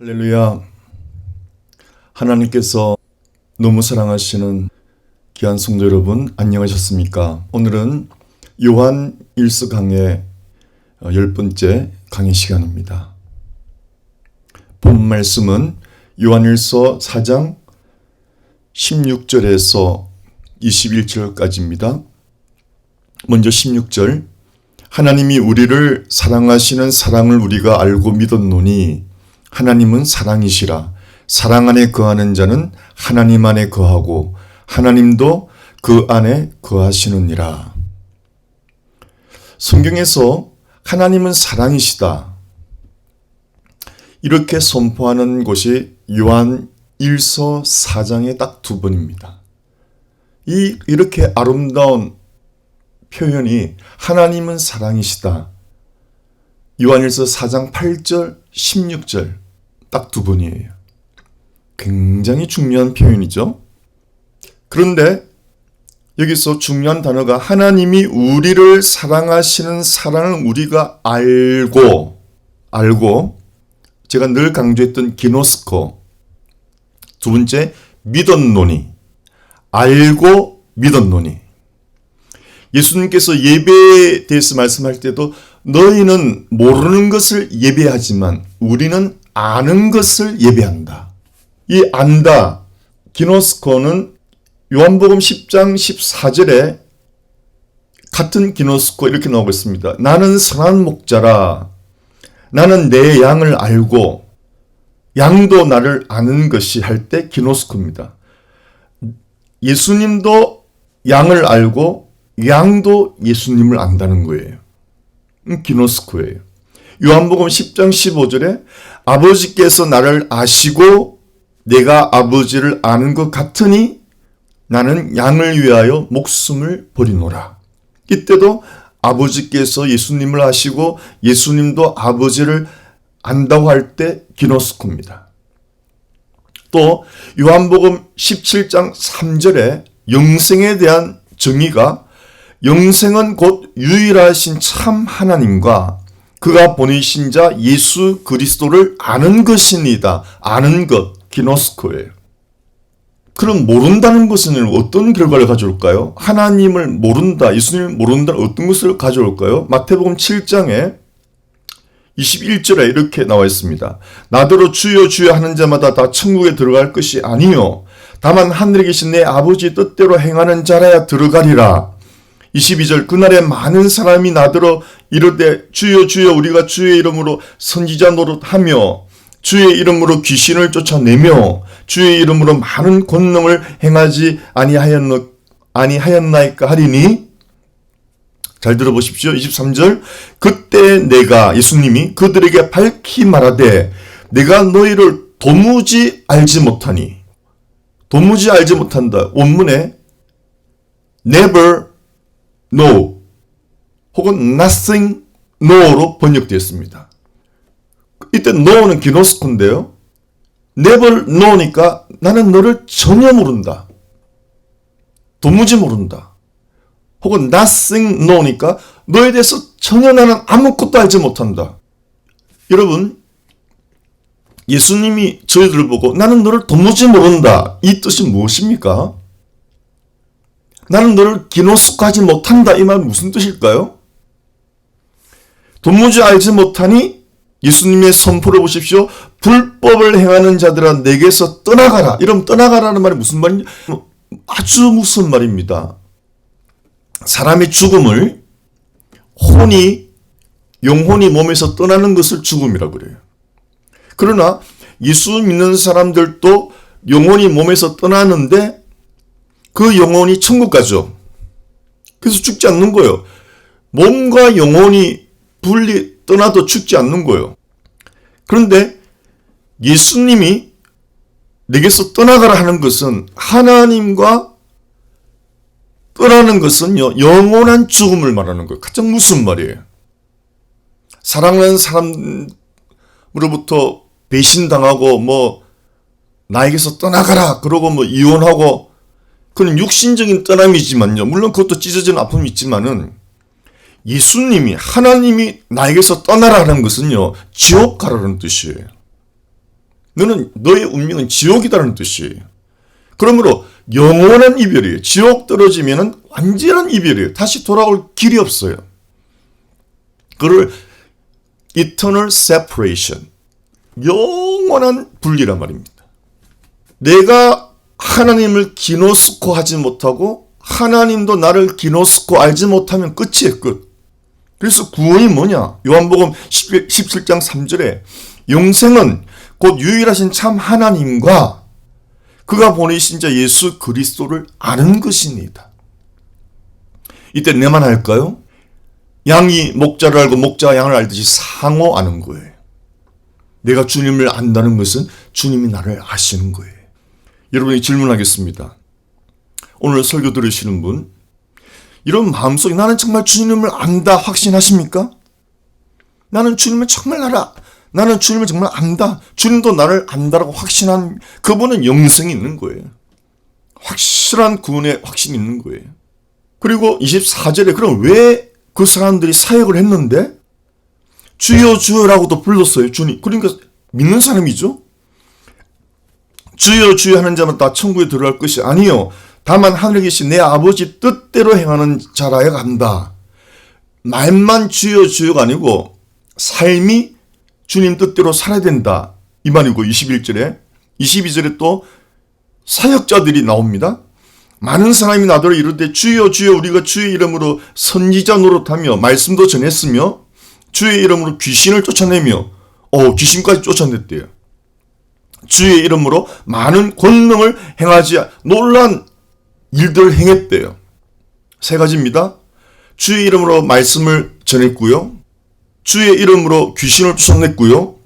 할렐루야. 하나님께서 너무 사랑하시는 귀한 성도 여러분, 안녕하셨습니까? 오늘은 요한 1서 강의 10번째 강의 시간입니다. 본 말씀은 요한 1서 4장 16절에서 21절까지입니다. 먼저 16절. 하나님이 우리를 사랑하시는 사랑을 우리가 알고 믿었노니 하나님은 사랑이시라. 사랑 안에 거하는 자는 하나님 안에 거하고 하나님도 그 안에 거하시느니라. 성경에서 하나님은 사랑이시다, 이렇게 선포하는 곳이 요한 1서 4장에 딱 2번입니다. 이렇게 아름다운 표현이 하나님은 사랑이시다, 요한 1서 4장 8절, 16절 딱 2번이에요. 굉장히 중요한 표현이죠. 그런데 여기서 중요한 단어가 하나님이 우리를 사랑하시는 사랑을 우리가 알고 제가 늘 강조했던 기노스코, 두 번째 믿었노니, 알고 믿었노니. 예수님께서 예배에 대해서 말씀할 때도 너희는 모르는 것을 예배하지만 우리는 아는 것을 예배한다. 이 안다, 기노스코는 요한복음 10장 14절에 같은 기노스코 이렇게 나오고 있습니다. 나는 선한 목자라. 나는 내 양을 알고 양도 나를 아는 것이 할 때 기노스코입니다. 예수님도 양을 알고 양도 예수님을 안다는 거예요. 기노스코예요. 요한복음 10장 15절에 아버지께서 나를 아시고 내가 아버지를 아는 것 같으니 나는 양을 위하여 목숨을 버리노라. 이때도 아버지께서 예수님을 아시고 예수님도 아버지를 안다고 할 때 기노스코입니다. 또 요한복음 17장 3절에 영생에 대한 정의가 영생은 곧 유일하신 참 하나님과 그가 보내신 자 예수 그리스도를 아는 것입니다. 아는 것, 기노스코예요. 그럼 모른다는 것은 어떤 결과를 가져올까요? 하나님을 모른다, 예수님을 모른다는 어떤 것을 가져올까요? 마태복음 7장에 21절에 이렇게 나와 있습니다. 나더러 주여 주여 하는 자마다 다 천국에 들어갈 것이 아니요 다만 하늘에 계신 내 아버지 뜻대로 행하는 자라야 들어가리라. 22절 그날에 많은 사람이 나더러 이르되 주여 주여 우리가 주의 이름으로 선지자 노릇하며 주의 이름으로 귀신을 쫓아내며 주의 이름으로 많은 권능을 행하지 아니하였나이까 하리니. 잘 들어보십시오. 23절 그때 내가 예수님이 그들에게 밝히 말하되 내가 너희를 도무지 알지 못하니. 도무지 알지 못한다. 원문에 never know 혹은 nothing know로 번역되었습니다. 이때 know는 기노스코인데요. never know니까 나는 너를 전혀 모른다, 도무지 모른다. 혹은 nothing know니까 너에 대해서 전혀 나는 아무것도 알지 못한다. 여러분, 예수님이 저희들을 보고 나는 너를 도무지 모른다, 이 뜻이 무엇입니까? 나는 너를 기노스코하지 못한다, 이 말은 무슨 뜻일까요? 도무지 알지 못하니 예수님의 선포를 보십시오. 불법을 행하는 자들아 내게서 떠나가라. 이러면 떠나가라는 말이 무슨 말인지 아주 무서운 말입니다. 사람의 죽음을 영혼이 몸에서 떠나는 것을 죽음이라고 그래요. 그러나 예수 믿는 사람들도 영혼이 몸에서 떠나는데 그 영혼이 천국 가죠. 그래서 죽지 않는 거예요. 몸과 영혼이 분리 떠나도 죽지 않는 거예요. 그런데 예수님이 내게서 떠나가라 하는 것은 하나님과 떠나는 것은요, 영원한 죽음을 말하는 거예요. 가장 무슨 말이에요? 사랑하는 사람으로부터 배신당하고 나에게서 떠나가라 그러고 이혼하고, 그건 육신적인 떠남이지만요, 물론 그것도 찢어지는 아픔이 있지만은 예수님이, 하나님이 나에게서 떠나라는 것은요, 지옥 가라는 뜻이에요. 너의 운명은 지옥이다라는 뜻이에요. 그러므로 영원한 이별이에요. 지옥 떨어지면은 완전한 이별이에요. 다시 돌아올 길이 없어요. 그걸 eternal separation, 영원한 분리란 말입니다. 내가 하나님을 기노스코 하지 못하고 하나님도 나를 기노스코 알지 못하면 끝이에요. 끝. 그래서 구원이 뭐냐? 요한복음 17장 3절에 영생은 곧 유일하신 참 하나님과 그가 보내신 자 예수 그리스도를 아는 것입니다. 이때 내만 할까요? 양이 목자를 알고 목자가 양을 알듯이 상호 아는 거예요. 내가 주님을 안다는 것은 주님이 나를 아시는 거예요. 여러분이 질문하겠습니다. 오늘 설교 들으시는 분, 이런 마음속에 나는 정말 주님을 안다 확신하십니까? 나는 주님을 정말 알아. 나는 주님을 정말 안다. 주님도 나를 안다라고 확신한 그분은 영생이 있는 거예요. 확실한 구원의 확신이 있는 거예요. 그리고 24절에 그럼 왜 그 사람들이 사역을 했는데 주여 주여라고도 불렀어요. 주님. 그러니까 믿는 사람이죠. 주여 주여 하는 자만 다 천국에 들어갈 것이 아니요. 다만 하늘에 계신 내 아버지 뜻대로 행하는 자라야 간다. 말만 주여 주여가 아니고 삶이 주님 뜻대로 살아야 된다. 이 말이고 21절에 22절에 또 사역자들이 나옵니다. 많은 사람이 나더러 이르되 주여 주여 우리가 주의 이름으로 선지자 노릇하며 말씀도 전했으며 주의 이름으로 귀신을 쫓아내며 귀신까지 쫓아냈대요. 주의 이름으로 많은 권능을 행하지 놀란 일들을 행했대요. 세 가지입니다. 주의 이름으로 말씀을 전했고요. 주의 이름으로 귀신을 쫓아냈고요.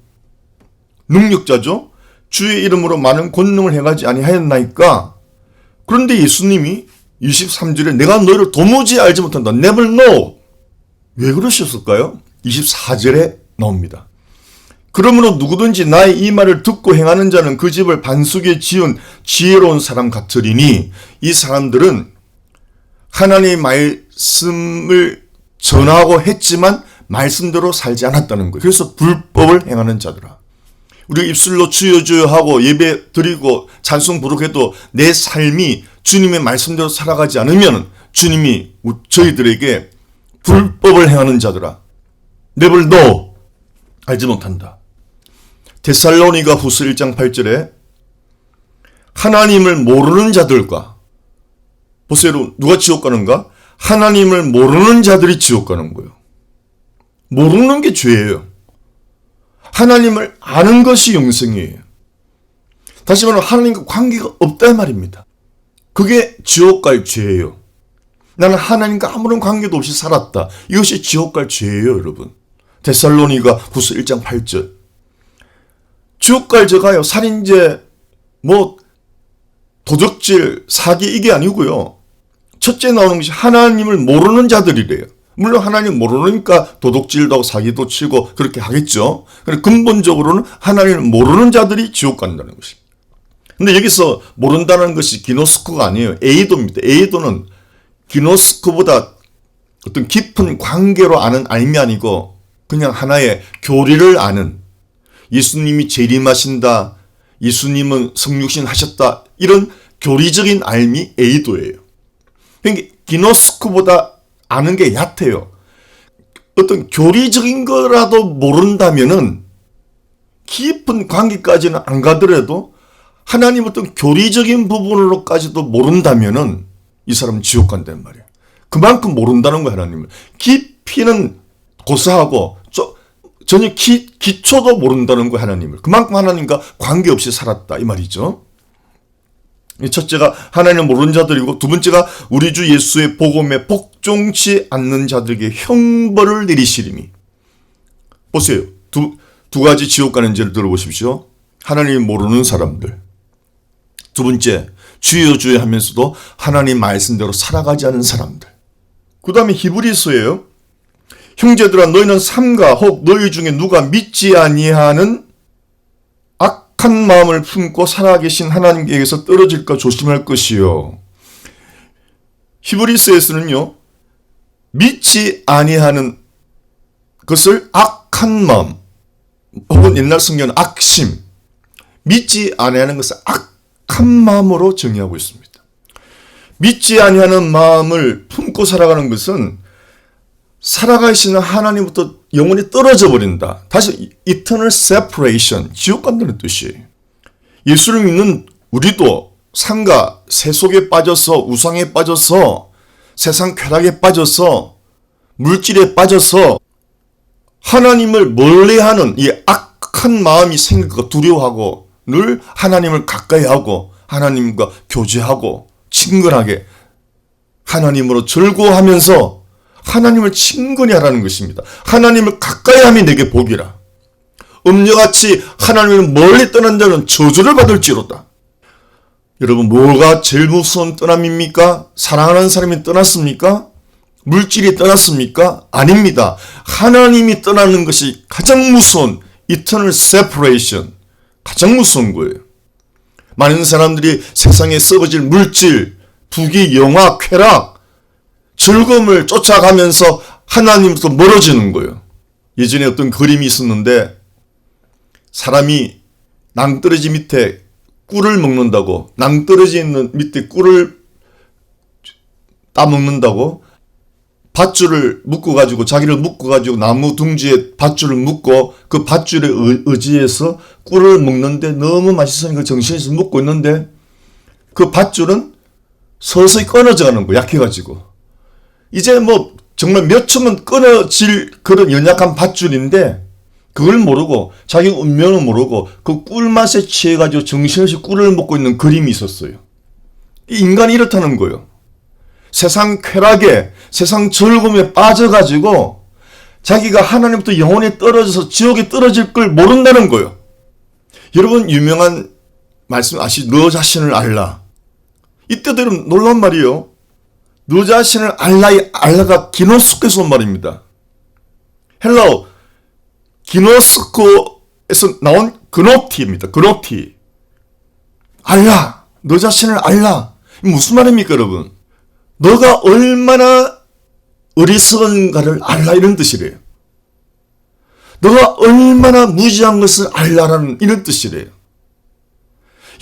능력자죠. 주의 이름으로 많은 권능을 행하지 아니하였나이까. 그런데 예수님이 23절에 내가 너희를 도무지 알지 못한다. Never know. 왜 그러셨을까요? 24절에 나옵니다. 그러므로 누구든지 나의 이 말을 듣고 행하는 자는 그 집을 반석에 지은 지혜로운 사람 같으리니 이 사람들은 하나님의 말씀을 전하고 했지만 말씀대로 살지 않았다는 거예요. 그래서 불법을 행하는 자들아. 우리가 입술로 주여 주여 하고 예배 드리고 찬송 부르게도 내 삶이 주님의 말씀대로 살아가지 않으면 주님이 저희들에게 불법을 행하는 자들아. never know. 알지 못한다. 데살로니가 후서 1장 8절에 하나님을 모르는 자들과 보세요. 누가 지옥 가는가? 하나님을 모르는 자들이 지옥 가는 거예요. 모르는 게 죄예요. 하나님을 아는 것이 영생이에요. 다시 말하면 하나님과 관계가 없다 말입니다. 그게 지옥 갈 죄예요. 나는 하나님과 아무런 관계도 없이 살았다. 이것이 지옥 갈 죄예요, 여러분. 데살로니가 후서 1장 8절. 지옥 갈 죄가요. 살인죄, 도적질, 사기 이게 아니고요. 첫째 나오는 것이 하나님을 모르는 자들이래요. 물론 하나님 모르니까 도둑질도 하고 사기도 치고 그렇게 하겠죠. 그런데 근본적으로는 하나님을 모르는 자들이 지옥 간다는 것입니다. 근데 여기서 모른다는 것이 기노스코가 아니에요. 에이도입니다. 에이도는 기노스코보다 어떤 깊은 관계로 아는 알미 아니고 그냥 하나의 교리를 아는, 예수님이 재림하신다, 예수님은 성육신 하셨다, 이런 교리적인 알미 에이도예요. 그러니까 기노스코보다 아는 게 얕아요. 어떤 교리적인 거라도 모른다면은 깊은 관계까지는 안 가더라도 하나님 어떤 교리적인 부분으로까지도 모른다면은 이 사람은 지옥 간단 말이에요. 그만큼 모른다는 거예요, 하나님을. 깊이는 고사하고 전혀 기초도 모른다는 거예요, 하나님을. 그만큼 하나님과 관계없이 살았다 이 말이죠. 첫째가 하나님을 모르는 자들이고 두 번째가 우리 주 예수의 복음에 복종치 않는 자들에게 형벌을 내리시리니. 보세요. 두 가지 지옥 가는 죄를 들어보십시오. 하나님을 모르는 사람들. 두 번째, 주여 주여 하면서도 하나님 말씀대로 살아가지 않은 사람들. 그 다음에 히브리서예요. 형제들아 너희는 삼가 혹 너희 중에 누가 믿지 아니하는 악한 마음을 품고 살아계신 하나님께서 떨어질까 조심할 것이요. 히브리서에서는요, 믿지 아니하는 것을 악한 마음, 혹은 옛날 성경은 악심, 믿지 아니하는 것을 악한 마음으로 정의하고 있습니다. 믿지 아니하는 마음을 품고 살아가는 것은 살아가시는 하나님부터 영원히 떨어져 버린다. 다시 eternal separation, 지옥 간다는 뜻이에요. 예수를 믿는 우리도 상가, 세속에 빠져서 우상에 빠져서 세상 쾌락에 빠져서 물질에 빠져서 하나님을 멀리하는 이 악한 마음이 생길까 두려워하고 늘 하나님을 가까이하고 하나님과 교제하고 친근하게 하나님으로 즐거워하면서 하나님을 친근히 하라는 것입니다. 하나님을 가까이 함이 내게 복이라. 음녀같이 하나님을 멀리 떠난 자는 저주를 받을지로다. 여러분, 뭐가 제일 무서운 떠남입니까? 사랑하는 사람이 떠났습니까? 물질이 떠났습니까? 아닙니다. 하나님이 떠나는 것이 가장 무서운 eternal separation, 가장 무서운 거예요. 많은 사람들이 세상에 썩어질 물질, 부귀, 영화, 쾌락, 즐거움을 쫓아가면서 하나님부터 멀어지는 거예요. 예전에 어떤 그림이 있었는데 사람이 낭떠러지 밑에 꿀을 먹는다고, 낭떠러지 있는 밑에 꿀을 따먹는다고 밧줄을 묶어가지고, 자기를 묶어가지고 나무 둥지에 밧줄을 묶고 그 밧줄에 의지해서 꿀을 먹는데 너무 맛있으니까 정신에서 묶고 있는데 그 밧줄은 서서히 끊어져 가는 거야, 약해가지고. 이제 뭐 정말 몇 초면 끊어질 그런 연약한 밧줄인데 그걸 모르고 자기 운명을 모르고 그 꿀맛에 취해가지고 정신없이 꿀을 먹고 있는 그림이 있었어요. 인간이 이렇다는 거예요. 세상 쾌락에, 세상 즐거움에 빠져가지고 자기가 하나님부터 영원히 떨어져서 지옥에 떨어질 걸 모른다는 거예요. 여러분, 유명한 말씀 아시죠? 너 자신을 알라. 이때도 여러분 놀라운 말이에요. 너 자신을 알라의 알라가 기노스코에서 온 말입니다. 헬라어 기노스코에서 나온 그노티입니다. 그노티. 알라. 너 자신을 알라. 무슨 말입니까, 여러분? 너가 얼마나 어리석은가를 알라, 이런 뜻이래요. 너가 얼마나 무지한 것을 알라라는 이런 뜻이래요.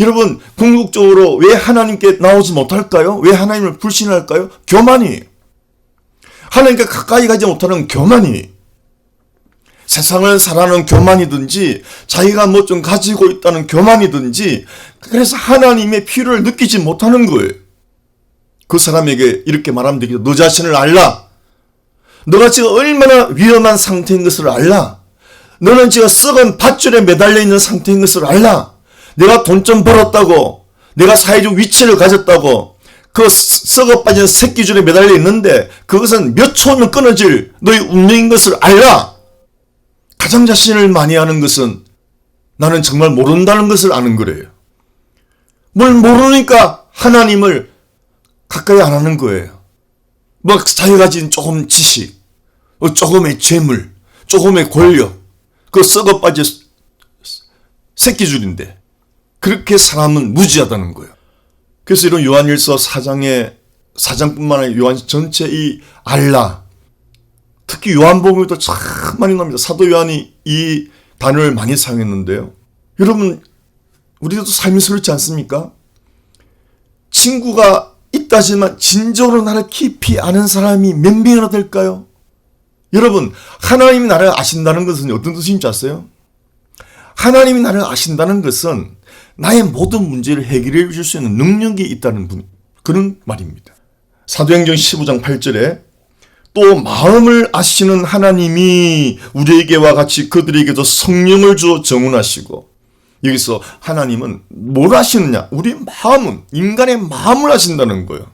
여러분, 궁극적으로 왜 하나님께 나오지 못할까요? 왜 하나님을 불신할까요? 교만이. 하나님께 가까이 가지 못하는 교만이. 세상을 살아가는 교만이든지 자기가 뭐 좀 가지고 있다는 교만이든지, 그래서 하나님의 필요를 느끼지 못하는 거예요. 그 사람에게 이렇게 말하면 되겠죠. 너 자신을 알라. 너가 지금 얼마나 위험한 상태인 것을 알라. 너는 지금 썩은 밧줄에 매달려 있는 상태인 것을 알라. 내가 돈 좀 벌었다고, 내가 사회적 위치를 가졌다고 그 썩어 빠진 새끼줄에 매달려 있는데 그것은 몇 초면 끊어질 너의 운명인 것을 알라. 가장 자신을 많이 하는 것은 나는 정말 모른다는 것을 아는 거래요. 뭘 모르니까 하나님을 가까이 안 하는 거예요. 뭐 자기가 가진 조금 지식, 조금의 재물, 조금의 권력, 그 썩어 빠진 새끼줄인데 그렇게 사람은 무지하다는 거예요. 그래서 이런 요한일서 4장뿐만 아니라 요한 전체 이 알라, 특히 요한복음에도 참 많이 나옵니다. 사도 요한이 이 단어를 많이 사용했는데요. 여러분, 우리도 삶이 그렇지 않습니까? 친구가 있다지만 진정으로 나를 깊이 아는 사람이 몇 명이나 될까요? 여러분, 하나님이 나를 아신다는 것은 어떤 뜻인지 아세요? 하나님이 나를 아신다는 것은 나의 모든 문제를 해결해 줄 수 있는 능력이 있다는 그런 말입니다. 사도행전 15장 8절에 또 마음을 아시는 하나님이 우리에게와 같이 그들에게도 성령을 주어 정운하시고, 여기서 하나님은 뭘 아시느냐? 우리 마음은, 인간의 마음을 아신다는 거예요.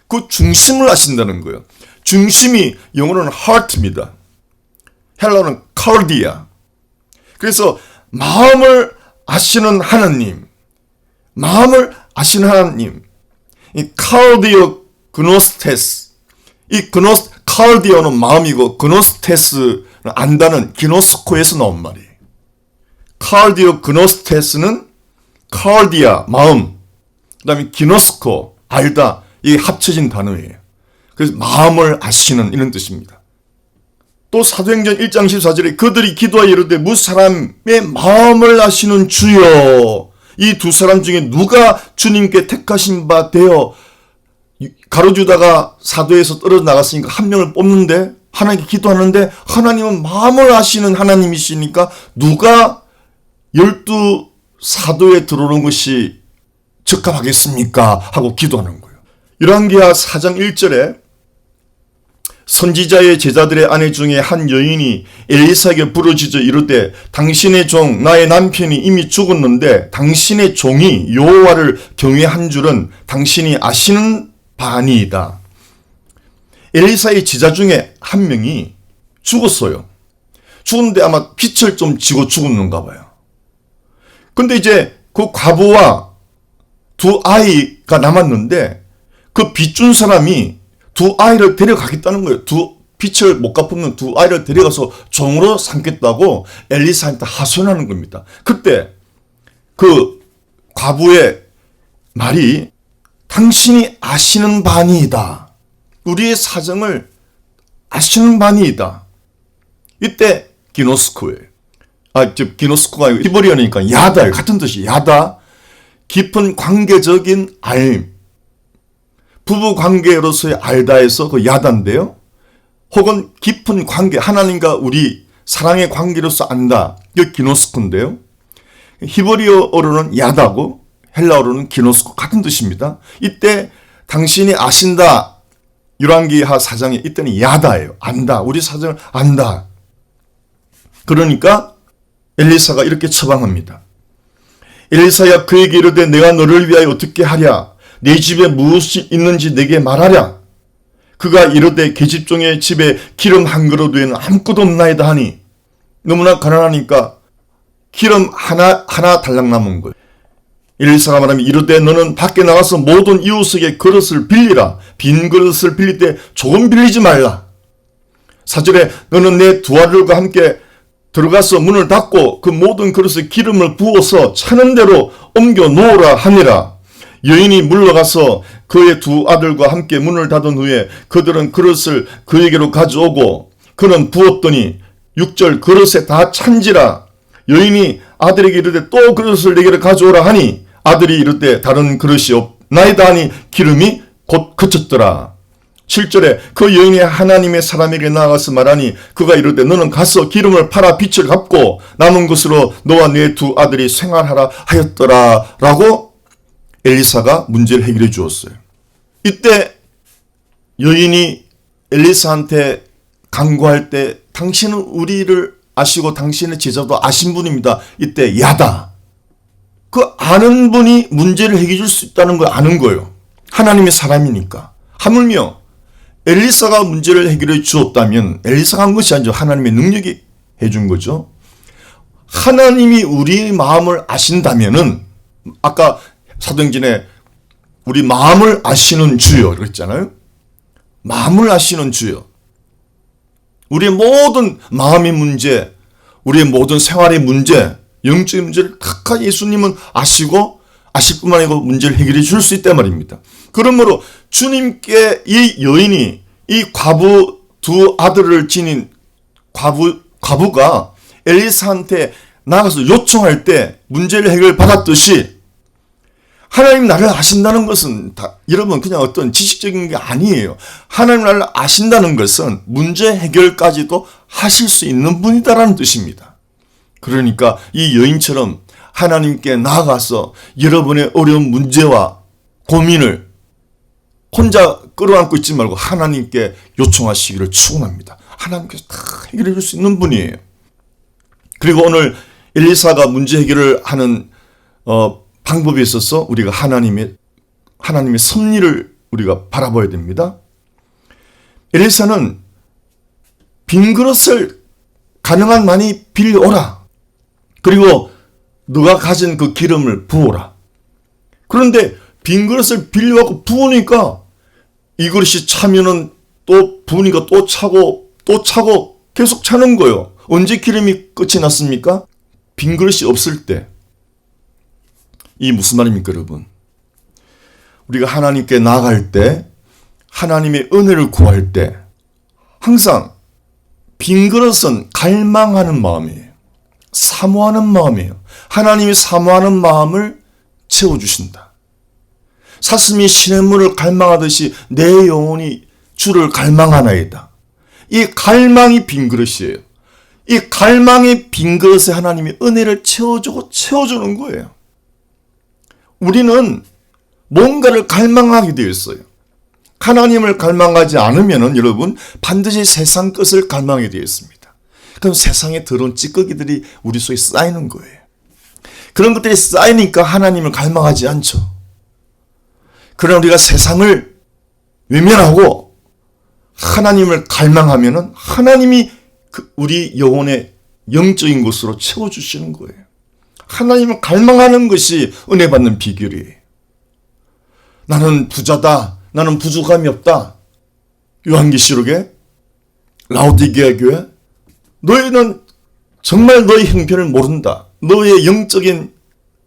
그 중심을 아신다는 거예요. 중심이 영어로는 heart입니다. 헬라어는 cardia. 그래서 마음을 아시는 하나님, 마음을 아시는 하나님, 이 cardio gnostes, 이 cardio는 마음이고 gnostes는 안다는 기노스코에서 나온 말이에요. cardio gnostes는 cardia, 마음, 그 다음에 기노스코, 알다, 이게 합쳐진 단어예요. 그래서 마음을 아시는 이런 뜻입니다. 또 사도행전 1장 14절에 그들이 기도하여 이르되 무사람의 마음을 아시는 주여, 이 두 사람 중에 누가 주님께 택하신 바 되어 가로주다가 사도에서 떨어져 나갔으니까 한 명을 뽑는데 하나님께 기도하는데 하나님은 마음을 아시는 하나님이시니까 누가 12 사도에 들어오는 것이 적합하겠습니까? 하고 기도하는 거예요. 열왕기하 4장 1절에 선지자의 제자들의 아내 중에 한 여인이 엘리사에게 부르짖어 이르되 당신의 종 나의 남편이 이미 죽었는데 당신의 종이 여호와를 경외한 줄은 당신이 아시는 바니이다. 엘리사의 제자 중에 한 명이 죽었어요. 죽었는데 아마 빛을 좀 지고 죽었는가 봐요. 근데 이제 그 과부와 두 아이가 남았는데 그 빚 준 사람이 두 아이를 데려가겠다는 거예요. 빚을 못 갚으면 두 아이를 데려가서 종으로 삼겠다고 엘리사한테 하소연하는 겁니다. 그때 그 과부의 말이 당신이 아시는 바니이다. 우리의 사정을 아시는 바니이다. 이때 기노스코예요. 기노스코가 아니고 히브리어니까 야다예요. 같은 뜻이 야다. 깊은 관계적인 알. 부부 관계로서의 알다에서 그 야다인데요. 혹은 깊은 관계, 하나님과 우리 사랑의 관계로서 안다. 이게 기노스코인데요. 히브리어로는 야다고 헬라어로는 기노스코 같은 뜻입니다. 이때 당신이 아신다. 열왕기하 4장에 이때는 야다예요. 안다. 우리 사정을 안다. 그러니까 엘리사가 이렇게 처방합니다. 엘리사야 그에게 이르되 내가 너를 위하여 어떻게 하랴? 네 집에 무엇이 있는지 내게 말하랴. 그가 이르되 계집종의 집에 기름 한 그릇 외에는 아무것도 없나이다 하니 너무나 가난하니까 기름 하나 달랑 남은 거예요. 엘리사가 말하면 이르되 너는 밖에 나가서 모든 이웃에게 그릇을 빌리라. 빈 그릇을 빌릴 때 조금 빌리지 말라. 4절에 너는 내 두 아들과 함께 들어가서 문을 닫고 그 모든 그릇에 기름을 부어서 차는 대로 옮겨 놓으라 하니라. 여인이 물러가서 그의 두 아들과 함께 문을 닫은 후에 그들은 그릇을 그에게로 가져오고 그는 부었더니 6절 그릇에 다 찬지라. 여인이 아들에게 이르되 또 그릇을 내게로 가져오라 하니 아들이 이르되 다른 그릇이 없나이다 하니 기름이 곧 그쳤더라. 7절에 그 여인이 하나님의 사람에게 나아가서 말하니 그가 이르되 너는 가서 기름을 팔아 빚을 갚고 남은 것으로 너와 네 두 아들이 생활하라 하였더라 라고 엘리사가 문제를 해결해 주었어요. 이때 여인이 엘리사한테 간구할 때 당신은 우리를 아시고 당신의 제자도 아신 분입니다. 이때 야다. 그 아는 분이 문제를 해결해 줄 수 있다는 걸 아는 거예요. 하나님의 사람이니까. 하물며 엘리사가 문제를 해결해 주었다면 엘리사가 한 것이 아니죠. 하나님의 능력이 해준 거죠. 하나님이 우리 마음을 아신다면은 아까 사도행전에 우리 마음을 아시는 주여 그랬잖아요. 마음을 아시는 주여. 우리의 모든 마음의 문제, 우리의 모든 생활의 문제, 영적인 문제를 다 예수님은 아시고 아실 뿐만 아니고 문제를 해결해 줄 수 있단 말입니다. 그러므로 주님께 이 여인이 이 과부 두 아들을 지닌 과부가 엘리사한테 나가서 요청할 때 문제를 해결받았듯이 하나님 나를 아신다는 것은 여러분 그냥 어떤 지식적인 게 아니에요. 하나님 나를 아신다는 것은 문제 해결까지도 하실 수 있는 분이다라는 뜻입니다. 그러니까 이 여인처럼 하나님께 나아가서 여러분의 어려운 문제와 고민을 혼자 끌어안고 있지 말고 하나님께 요청하시기를 축원합니다. 하나님께서 다 해결해 줄 수 있는 분이에요. 그리고 오늘 엘리사가 문제 해결을 하는 방법에 있어서 우리가 하나님의 섭리를 우리가 바라봐야 됩니다. 엘리사는 빈 그릇을 가능한 많이 빌려오라. 그리고 너가 가진 그 기름을 부어라. 그런데 빈 그릇을 빌려갖고 부으니까 이 그릇이 차면은 또 부으니까 또 차고 계속 차는 거예요. 언제 기름이 끝이 났습니까? 빈 그릇이 없을 때. 이 무슨 말입니까, 여러분? 우리가 하나님께 나아갈 때, 하나님의 은혜를 구할 때, 항상 빈 그릇은 갈망하는 마음이에요. 사모하는 마음이에요. 하나님이 사모하는 마음을 채워주신다. 사슴이 시냇물을 갈망하듯이 내 영혼이 주를 갈망하나이다. 이 갈망이 빈 그릇이에요. 이 갈망의 빈 그릇에 하나님이 은혜를 채워주는 거예요. 우리는 뭔가를 갈망하게 되어 있어요. 하나님을 갈망하지 않으면 여러분 반드시 세상 것을 갈망하게 되어 있습니다. 그럼 세상의 더러운 찌꺼기들이 우리 속에 쌓이는 거예요. 그런 것들이 쌓이니까 하나님을 갈망하지 않죠. 그러나 우리가 세상을 외면하고 하나님을 갈망하면은 하나님이 우리 영혼의 영적인 것으로 채워주시는 거예요. 하나님을 갈망하는 것이 은혜 받는 비결이에요. 나는 부자다. 나는 부족함이 없다. 요한계시록에 라오디게아 교회 너희는 정말 너희 형편을 모른다. 너의 영적인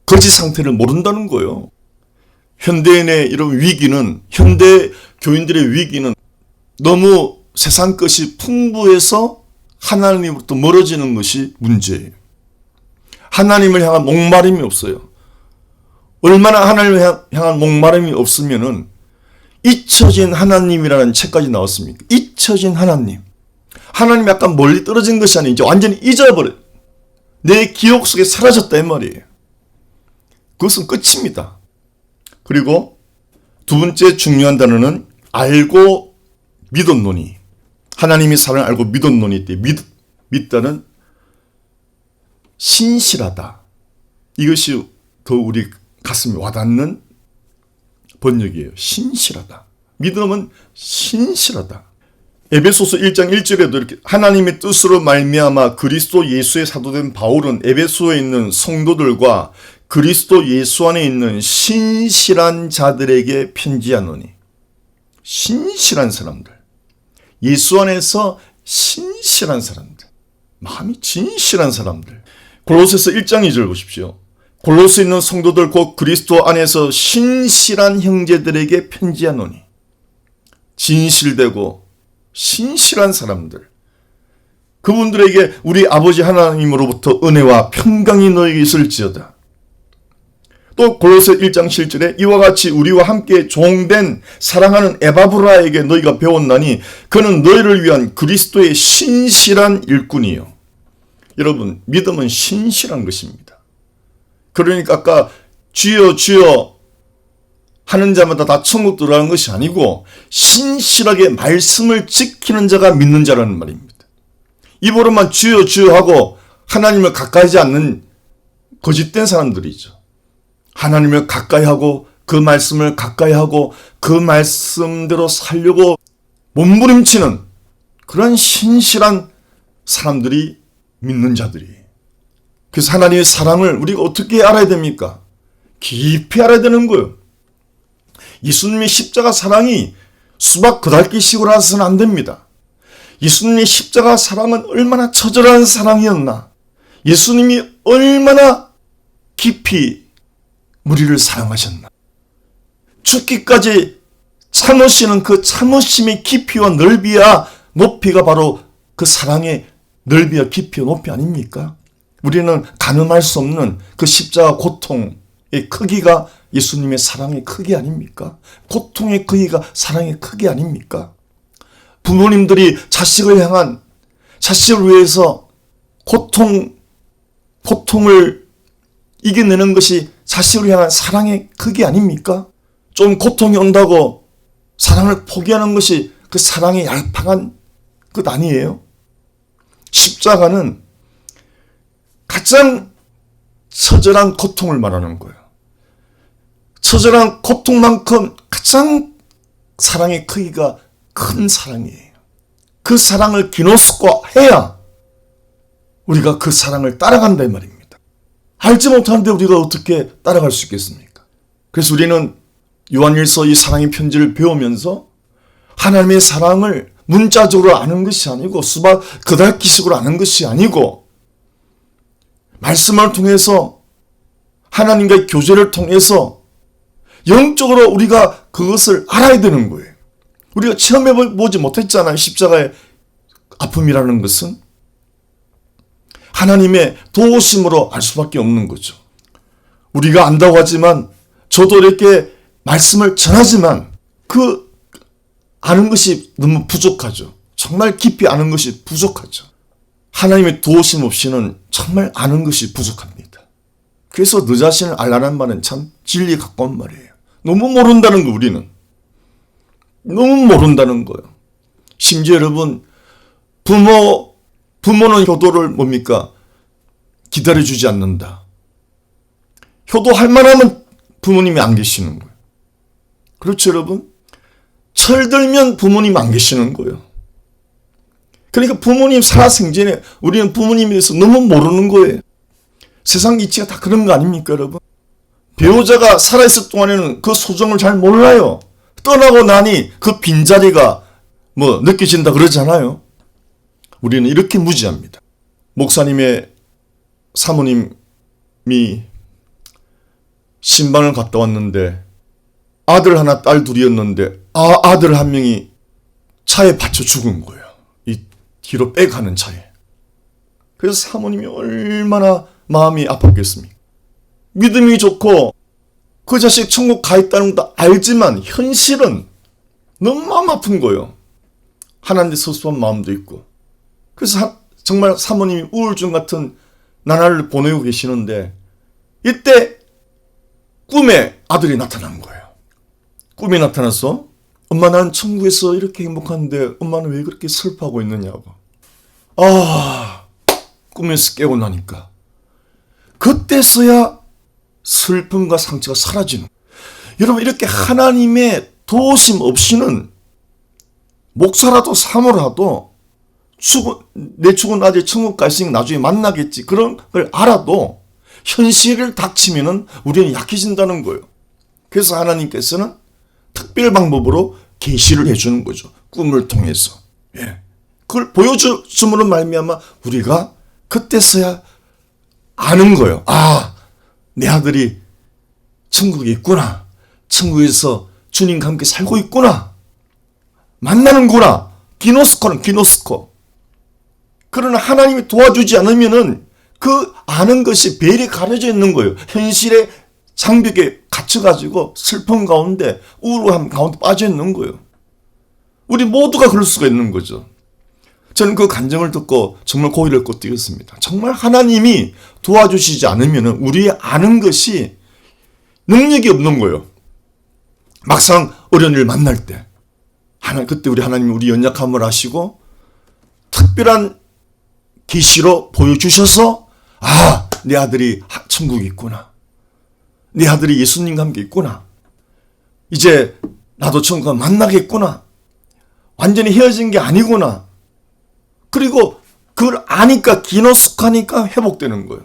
거짓 상태를 모른다는 거예요. 현대인의 이런 위기는, 현대 교인들의 위기는 너무 세상 것이 풍부해서 하나님으로부터 멀어지는 것이 문제예요. 하나님을 향한 목마름이 없어요. 얼마나 하나님을 향한 목마름이 없으면은 잊혀진 하나님이라는 책까지 나왔습니까? 잊혀진 하나님. 하나님이 약간 멀리 떨어진 것이 아니라 이제 완전히 잊어버려. 내 기억 속에 사라졌다 이 말이에요. 그것은 끝입니다. 그리고 두 번째 중요한 단어는 알고 믿었노니. 하나님이 사랑을 알고 믿었노니 때 믿다는 신실하다. 이것이 더 우리 가슴에 와닿는 번역이에요. 신실하다. 믿음은 신실하다. 에베소서 1장 1절에도 이렇게 하나님의 뜻으로 말미암아 그리스도 예수의 사도된 바울은 에베소에 있는 성도들과 그리스도 예수 안에 있는 신실한 자들에게 편지하노니. 신실한 사람들. 예수 안에서 신실한 사람들. 마음이 진실한 사람들. 골로새서 1장 2절 보십시오. 골로새에 있는 성도들 곧 그리스도 안에서 신실한 형제들에게 편지하노니. 진실되고 신실한 사람들. 그분들에게 우리 아버지 하나님으로부터 은혜와 평강이 너에게 있을지어다. 또 골로새 1장 7절에 이와 같이 우리와 함께 종된 사랑하는 에바브라에게 너희가 배웠나니 그는 너희를 위한 그리스도의 신실한 일꾼이요. 여러분, 믿음은 신실한 것입니다. 그러니까 아까 주여 주여 하는 자마다 다 천국 들어가는 것이 아니고 신실하게 말씀을 지키는 자가 믿는 자라는 말입니다. 입으로만 주여 주여 하고 하나님을 가까이 하지 않는 거짓된 사람들이죠. 하나님을 가까이 하고 그 말씀을 가까이 하고 그 말씀대로 살려고 몸부림치는 그런 신실한 사람들이 믿는 자들이에요. 그래서 하나님의 사랑을 우리가 어떻게 알아야 됩니까? 깊이 알아야 되는 거예요. 예수님의 십자가 사랑이 수박 그달기식으로 해서는 안 됩니다. 예수님의 십자가 사랑은 얼마나 처절한 사랑이었나. 예수님이 얼마나 깊이 우리를 사랑하셨나. 죽기까지 참으시는 그 참으심의 깊이와 넓이와 높이가 바로 그 사랑의 넓이와 깊이와 높이 아닙니까? 우리는 가늠할 수 없는 그 십자가 고통의 크기가 예수님의 사랑의 크기 아닙니까? 고통의 크기가 사랑의 크기 아닙니까? 부모님들이 자식을 위해서 고통을 이겨내는 것이 자식을 향한 사랑의 크기 아닙니까? 좀 고통이 온다고 사랑을 포기하는 것이 그 사랑의 얄팍한 것 아니에요? 십자가는 가장 처절한 고통을 말하는 거예요. 처절한 고통만큼 가장 사랑의 크기가 큰 사랑이에요. 그 사랑을 기노스코 해야 우리가 그 사랑을 따라간다 이 말입니다. 알지 못하는데 우리가 어떻게 따라갈 수 있겠습니까? 그래서 우리는 요한일서 이 사랑의 편지를 배우면서 하나님의 사랑을 문자적으로 아는 것이 아니고 수박 그달기식으로 아는 것이 아니고 말씀을 통해서 하나님과의 교제를 통해서 영적으로 우리가 그것을 알아야 되는 거예요. 우리가 체험해보지 못했잖아요. 십자가의 아픔이라는 것은 하나님의 도우심으로 알 수밖에 없는 거죠. 우리가 안다고 하지만 저도 이렇게 말씀을 전하지만 그 아는 것이 너무 부족하죠. 정말 깊이 아는 것이 부족하죠. 하나님의 도우심 없이는 정말 아는 것이 부족합니다. 그래서 너 자신을 알라는 말은 참 진리에 가까운 말이에요. 너무 모른다는 거 우리는. 너무 모른다는 거예요. 심지어 여러분 부모는 효도를 뭡니까? 기다려주지 않는다. 효도할 만하면 부모님이 안 계시는 거예요. 그렇죠 여러분? 철들면 부모님 안 계시는 거예요. 그러니까 부모님 살아생전에 우리는 부모님에 대해서 너무 모르는 거예요. 세상 이치가 다 그런 거 아닙니까 여러분? 배우자가 살아있을 동안에는 그 소정을 잘 몰라요. 떠나고 나니 그 빈자리가 느껴진다 그러잖아요. 우리는 이렇게 무지합니다. 목사님의 사모님이 신방을 갔다 왔는데 아들 하나 딸 둘이었는데 아들 한 명이 차에 받쳐 죽은 거예요. 이 뒤로 빼가는 차에. 그래서 사모님이 얼마나 마음이 아팠겠습니까? 믿음이 좋고 그 자식 천국 가 있다는 것도 알지만 현실은 너무 마음 아픈 거예요. 하나님께 서수한 마음도 있고. 그래서 정말 사모님이 우울증 같은 나날을 보내고 계시는데 이때 꿈에 아들이 나타난 거예요. 꿈에 나타나서 엄마 난 천국에서 이렇게 행복한데 엄마는 왜 그렇게 슬퍼하고 있느냐고. 꿈에서 깨고 나니까 그때서야 슬픔과 상처가 사라지는 거예요. 여러분 이렇게 하나님의 도우심 없이는 목사라도 사모라도 내 죽은 아들 천국 갈 수 있으니 나중에 만나겠지 그런 걸 알아도 현실을 닥치면은 우리는 약해진다는 거예요. 그래서 하나님께서는 특별 방법으로 계시를 해주는 거죠. 꿈을 통해서. 그걸 보여줌으로 말미암아 우리가 그때서야 아는 거예요. 내 아들이 천국에 있구나. 천국에서 주님과 함께 살고 있구나. 만나는구나. 기노스코는 기노스코. 그러나 하나님이 도와주지 않으면은 그 아는 것이 벨이 가려져 있는 거예요. 현실의 장벽에 갇혀가지고 슬픔 가운데 우울함 가운데 빠져 있는 거예요. 우리 모두가 그럴 수가 있는 거죠. 저는 그 간증을 듣고 정말 고개를 꺾었습니다. 정말 하나님이 도와주시지 않으면 우리의 아는 것이 능력이 없는 거예요. 막상 어려운 일을 만날 때 그때 우리 하나님이 우리 연약함을 아시고 특별한 계시로 보여주셔서 내 아들이 천국에 있구나. 내 아들이 예수님과 함께 있구나. 이제 나도 천국을 만나겠구나. 완전히 헤어진 게 아니구나. 그리고 그걸 아니까 기노스카니까 회복되는 거예요.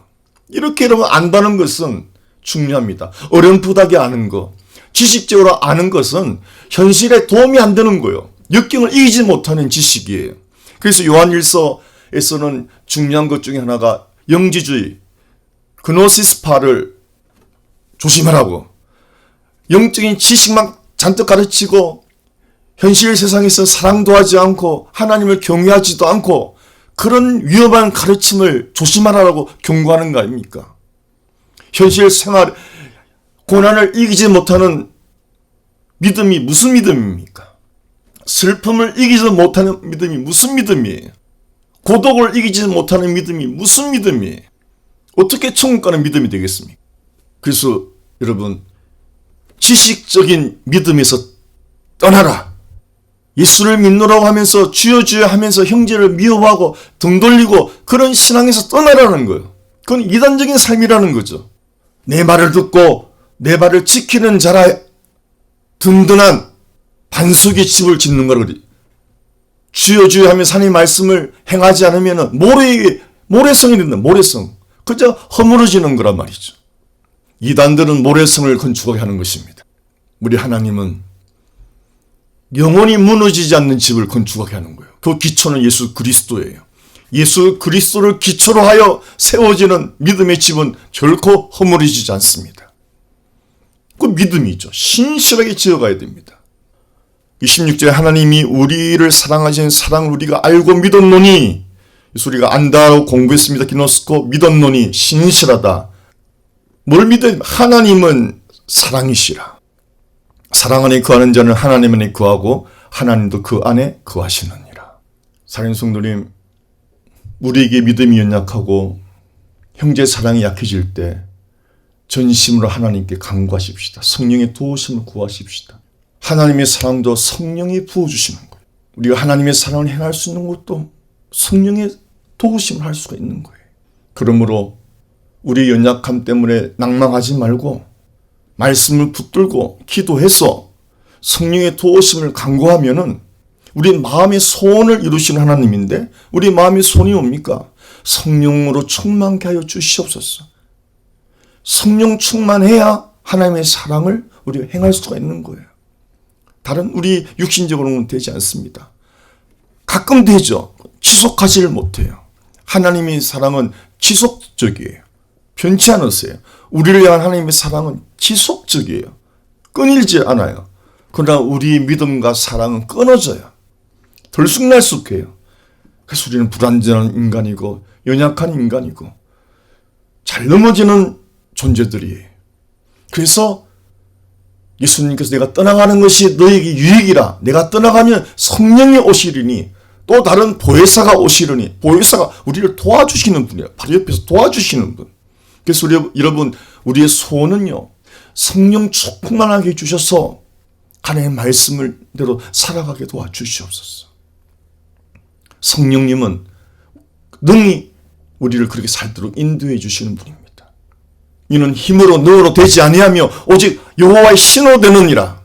이렇게 여러분 안다는 것은 중요합니다. 어렴풋하게 아는 거, 지식적으로 아는 것은 현실에 도움이 안 되는 거예요. 역경을 이기지 못하는 지식이에요. 그래서 요한일서에서는 중요한 것 중에 하나가 영지주의, 그노시스파를 조심하라고. 영적인 지식만 잔뜩 가르치고 현실 세상에서 사랑도 하지 않고 하나님을 경외하지도 않고 그런 위험한 가르침을 조심하라고 경고하는 거 아닙니까? 현실 생활 고난을 이기지 못하는 믿음이 무슨 믿음입니까? 슬픔을 이기지 못하는 믿음이 무슨 믿음이에요? 고독을 이기지 못하는 믿음이 무슨 믿음이에요? 어떻게 천국 가는 믿음이 되겠습니까? 그래서 여러분 지식적인 믿음에서 떠나라. 예수를 믿노라고 하면서 주여 주여 하면서 형제를 미워하고 등 돌리고 그런 신앙에서 떠나라는 거예요. 그건 이단적인 삶이라는 거죠. 내 말을 듣고 내 말을 지키는 자라 든든한 반석의 집을 짓는 거라 그래. 주여 주여 하면서 하나님의 말씀을 행하지 않으면 모래성이 된다. 모래성. 그저 허물어지는 거란 말이죠. 이단들은 모래성을 건축하게 하는 것입니다. 우리 하나님은 영원히 무너지지 않는 집을 건축하게 하는 거예요. 그 기초는 예수 그리스도예요. 예수 그리스도를 기초로 하여 세워지는 믿음의 집은 결코 허물어지지 않습니다. 그 믿음이죠. 신실하게 지어가야 됩니다. 26절에 하나님이 우리를 사랑하신 사랑을 우리가 알고 믿었노니, 이 소리가 안다라고 공부했습니다. 기노스코. 믿었노니 신실하다. 뭘 믿어요? 하나님은 사랑이시라. 사랑 안에 거하는 자는 하나님 안에 거하고 하나님도 그 안에 거하시느니라. 사랑하는 성도님, 우리에게 믿음이 연약하고 형제 사랑이 약해질 때 전심으로 하나님께 간구하십시다. 성령의 도우심을 구하십시다. 하나님의 사랑도 성령이 부어주시는 거예요. 우리가 하나님의 사랑을 행할 수 있는 것도 성령의 도우심을 할 수가 있는 거예요. 그러므로 우리의 연약함 때문에 낭망하지 말고 말씀을 붙들고 기도해서 성령의 도우심을 간구하면은 우리 마음의 소원을 이루시는 하나님인데, 우리 마음의 소원이 뭡니까? 성령으로 충만케 하여 주시옵소서. 성령 충만해야 하나님의 사랑을 우리가 행할 수가 있는 거예요. 다른 우리 육신적으로는 되지 않습니다. 가끔 되죠. 지속하지를 못해요. 하나님의 사랑은 지속적이에요. 변치 않으세요. 우리를 향한 하나님의 사랑은 지속적이에요. 끊이지 않아요. 그러나 우리의 믿음과 사랑은 끊어져요. 들쑥날쑥해요. 그래서 우리는 불완전한 인간이고 연약한 인간이고 잘 넘어지는 존재들이에요. 그래서 예수님께서 내가 떠나가는 것이 너에게 유익이라, 내가 떠나가면 성령이 오시리니 또 다른 보혜사가 오시리니, 보혜사가 우리를 도와주시는 분이에요. 바로 옆에서 도와주시는 분. 그래서 여러분, 우리의 소원은요, 성령 충만하게 해주셔서 하나님의 말씀대로 살아가게 도와주시옵소서. 성령님은 능히 우리를 그렇게 살도록 인도해 주시는 분입니다. 이는 힘으로 능으로 되지 아니하며 오직 여호와의 신으로 되느니라.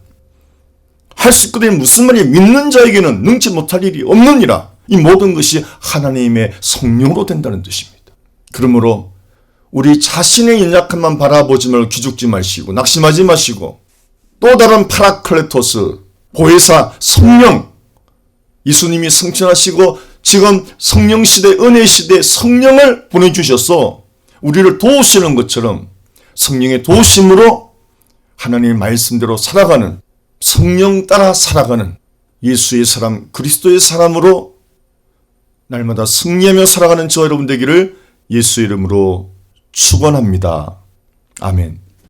할 수 있거든. 무슨 말이에요? 믿는 자에게는 능치 못할 일이 없느니라. 이 모든 것이 하나님의 성령으로 된다는 뜻입니다. 그러므로 우리 자신의 연약함만 바라보지 말고 기죽지 마시고 낙심하지 마시고, 또 다른 파라클레토스, 보혜사 성령, 예수님이 성천하시고 지금 성령 시대, 은혜 시대에 성령을 보내주셔서 우리를 도우시는 것처럼 성령의 도우심으로 하나님의 말씀대로 살아가는, 성령 따라 살아가는 예수의 사람, 그리스도의 사람으로 날마다 승리하며 살아가는 저와 여러분 되기를 예수의 이름으로 축원합니다. 아멘.